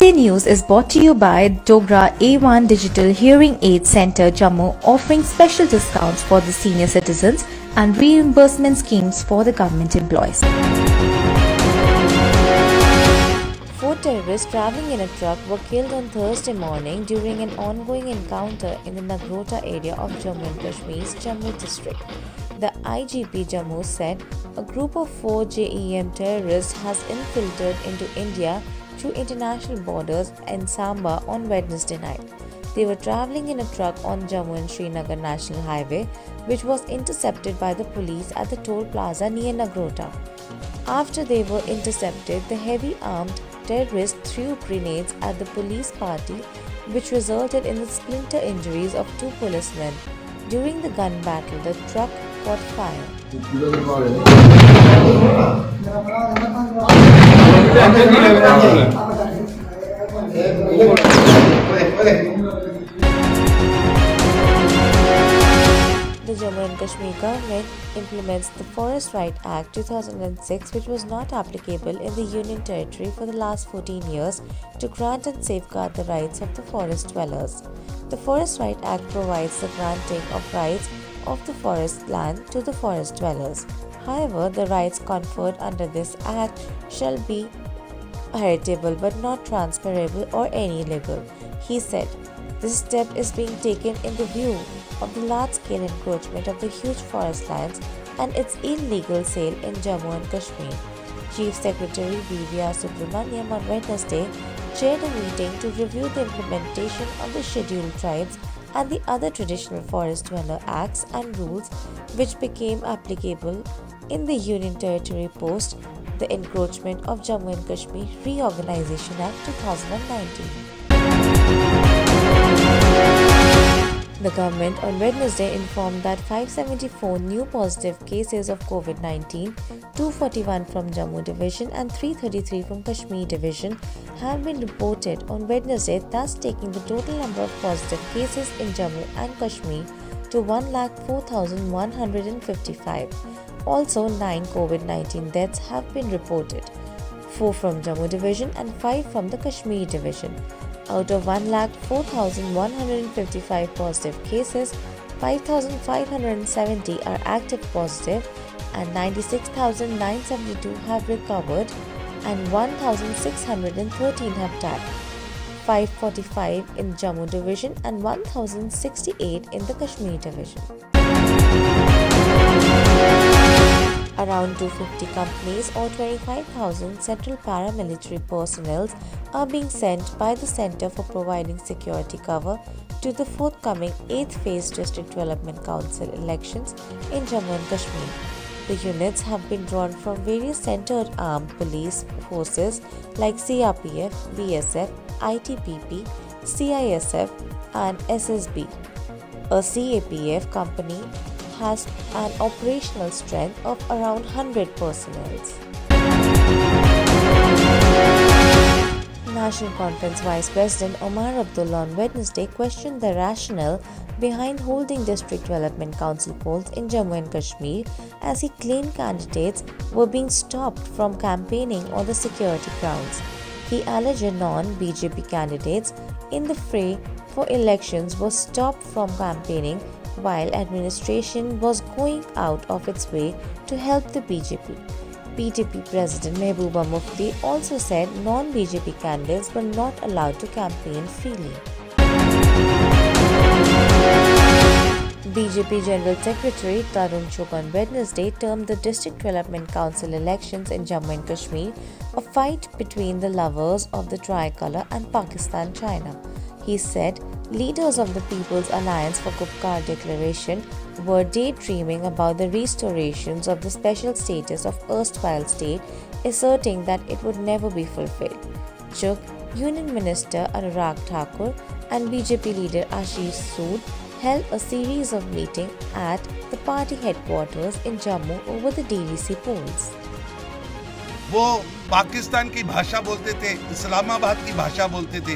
Today News is brought to you by Dogra A1 Digital Hearing Aid Center Jammu, offering special discounts for the senior citizens and reimbursement schemes for the government employees. Four terrorists traveling in a truck were killed on Thursday morning during an ongoing encounter in the Nagrota area of Jammu and Kashmir's Jammu district. The IGP Jammu said a group of 4 JEM terrorists has infiltrated into India through international borders in Samba on Wednesday night. They were traveling in a truck on Jammu and Srinagar National Highway, which was intercepted by the police at the toll plaza near Nagrota. After they were intercepted, the heavy armed terrorists threw grenades at the police party, which resulted in the splinter injuries of 2 policemen. During the gun battle, the truck caught fire. The Jammu and Kashmir government implements the Forest Rights Act 2006, which was not applicable in the Union Territory for the last 14 years, to grant and safeguard the rights of the forest dwellers. The Forest Rights Act provides the granting of rights of the forest land to the forest dwellers. However, the rights conferred under this act shall be heritable but not transferable or any legal. He said, this step is being taken in the view of the large-scale encroachment of the huge forest lands and its illegal sale in Jammu and Kashmir. Chief Secretary B.V.R. Subramaniam on Wednesday chaired a meeting to review the implementation of the Scheduled Tribes and the other traditional forest dweller acts and rules which became applicable in the Union Territory post the encroachment of Jammu and Kashmir Reorganization Act 2019. The government on Wednesday informed that 574 new positive cases of COVID-19, 241 from Jammu Division and 333 from Kashmir Division have been reported on Wednesday, thus taking the total number of positive cases in Jammu and Kashmir to 104,155. Also, 9 COVID-19 deaths have been reported, 4 from Jammu Division and 5 from the Kashmir Division. Out of 104,155 positive cases, 5,570 are active positive and 96,972 have recovered and 1,613 have died. 545 in Jammu Division and 1,068 in the Kashmir Division. Around 250 companies or 25,000 central paramilitary personnel are being sent by the Centre for Providing Security Cover to the forthcoming 8th Phase District Development Council elections in Jammu and Kashmir. The units have been drawn from various centred armed police forces like CRPF, BSF, ITBP, CISF and SSB. A CAPF company has an operational strength of around 100 personnel. National Conference Vice President Omar Abdullah on Wednesday questioned the rationale behind holding District Development Council polls in Jammu and Kashmir, as he claimed candidates were being stopped from campaigning on the security grounds. He alleged non-BJP candidates in the fray for elections were stopped from campaigning while administration was going out of its way to help the BJP. PTP President Mehbooba Mufti also said non-BJP candidates were not allowed to campaign freely. BJP General Secretary Tarun Chugh on Wednesday termed the District Development Council elections in Jammu and Kashmir a fight between the lovers of the tricolour and Pakistan China. He said leaders of the People's Alliance for Gupkar Declaration were daydreaming about the restorations of the special status of erstwhile state, asserting that it would never be fulfilled. Chugh, Union Minister Anurag Thakur and BJP leader Ashish Sood held a series of meetings at the party headquarters in Jammu over the DVC polls. वो पाकिस्तान की भाषा बोलते थे, इस्लामाबाद की भाषा बोलते थे,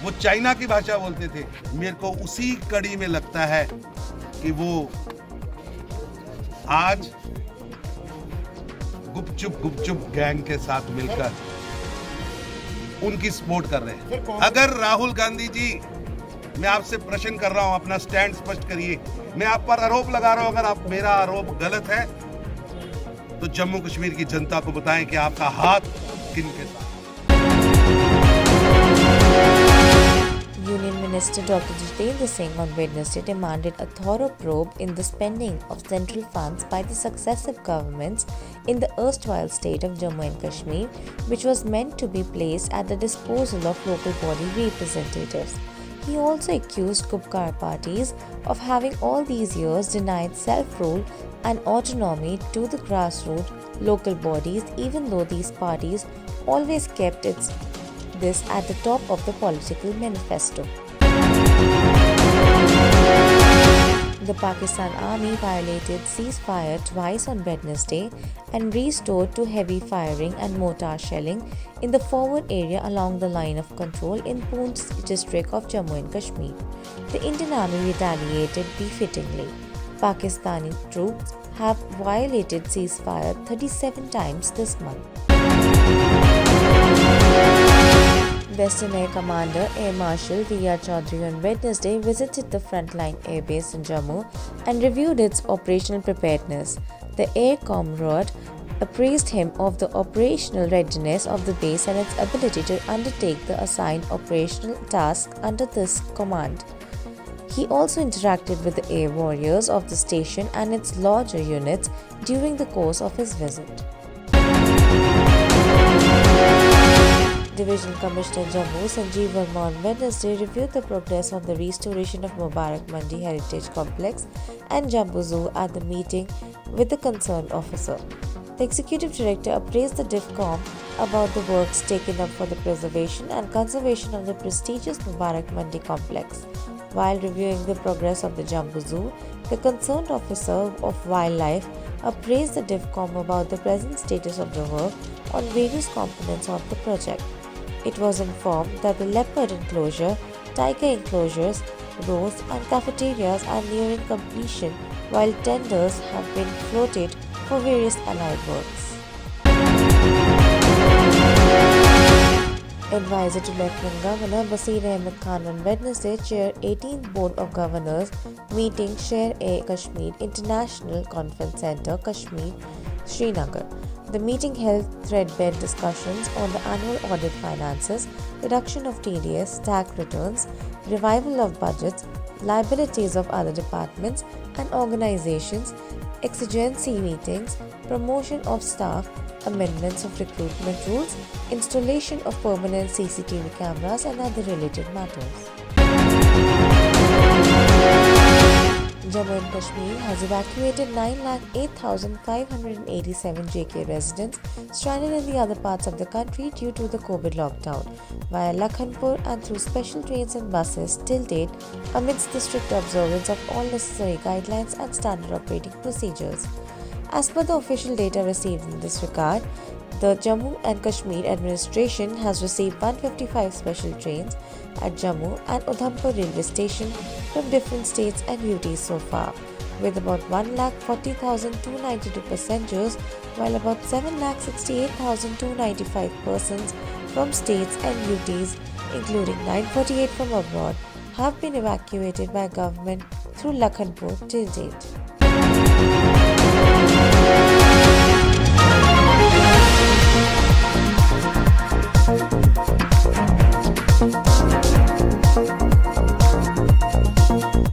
वो चाइना की भाषा बोलते थे। मेरे को उसी कड़ी में लगता है कि वो आज गुपचुप गैंग के साथ मिलकर उनकी सपोर्ट कर रहे हैं। अगर राहुल गांधी जी, मैं आपसे प्रश्न कर रहा हूं, अपना स्टैंड स्पष्ट करिए। मैं आप पर आरोप लगा रहा हूं, अगर आप मेरा आरोप गलत है तो जम्मू कश्मीर की जनता को बताएं कि आपका हाथ किनके साथ। Union Minister Dr. Jitendra Singh on Wednesday demanded a thorough probe in the spending of central funds by the successive governments in the erstwhile state of Jammu and Kashmir, which was meant to be placed at the disposal of local body representatives. He also accused Gupkar parties of having all these years denied self-rule and autonomy to the grassroots local bodies, even though these parties always kept this at the top of the political manifesto. The Pakistan Army violated ceasefire twice on Wednesday and restored to heavy firing and mortar shelling in the forward area along the line of control in Poonch district of Jammu and Kashmir. The Indian Army retaliated befittingly. Pakistani troops have violated ceasefire 37 times this month. Western Air Commander Air Marshal V.R. Chaudhary on Wednesday visited the frontline airbase in Jammu and reviewed its operational preparedness. The Air Commodore appraised him of the operational readiness of the base and its ability to undertake the assigned operational tasks under this command. He also interacted with the air warriors of the station and its larger units during the course of his visit. Division Commissioner Jammu Sanjeev Verma on Wednesday reviewed the progress on the restoration of Mubarak Mandi Heritage Complex and Jambu Zoo at the meeting with the concerned officer. The Executive Director appraised the DIFCOM about the works taken up for the preservation and conservation of the prestigious Mubarak Mandi complex. While reviewing the progress of the Jambu Zoo, the concerned officer of wildlife appraised the DIFCOM about the present status of the work on various components of the project. It was informed that the leopard enclosure, tiger enclosures, roads and cafeterias are nearing completion, while tenders have been floated for various allied works. Advisor to Lieutenant Governor Basir Ahmed Khan on Wednesday chaired 18th Board of Governors meeting Sher-e-Kashmir International Conference Centre, Kashmir, Srinagar. The meeting held threadbare discussions on the annual audit finances, reduction of TDS, tax returns, revival of budgets, liabilities of other departments and organizations, exigency meetings, promotion of staff, amendments of recruitment rules, installation of permanent CCTV cameras and other related matters. Jammu and Kashmir has evacuated 9,08,587 JK residents stranded in the other parts of the country due to the COVID lockdown via Lakhanpur and through special trains and buses till date amidst the strict observance of all necessary guidelines and standard operating procedures. As per the official data received in this regard, the Jammu and Kashmir administration has received 155 special trains at Jammu and Udhampur railway station from different states and UTs so far, with about 1,40,292 passengers, while about 7,68,295 persons from states and UTs, including 948 from abroad, have been evacuated by government through Lakhanpur till date.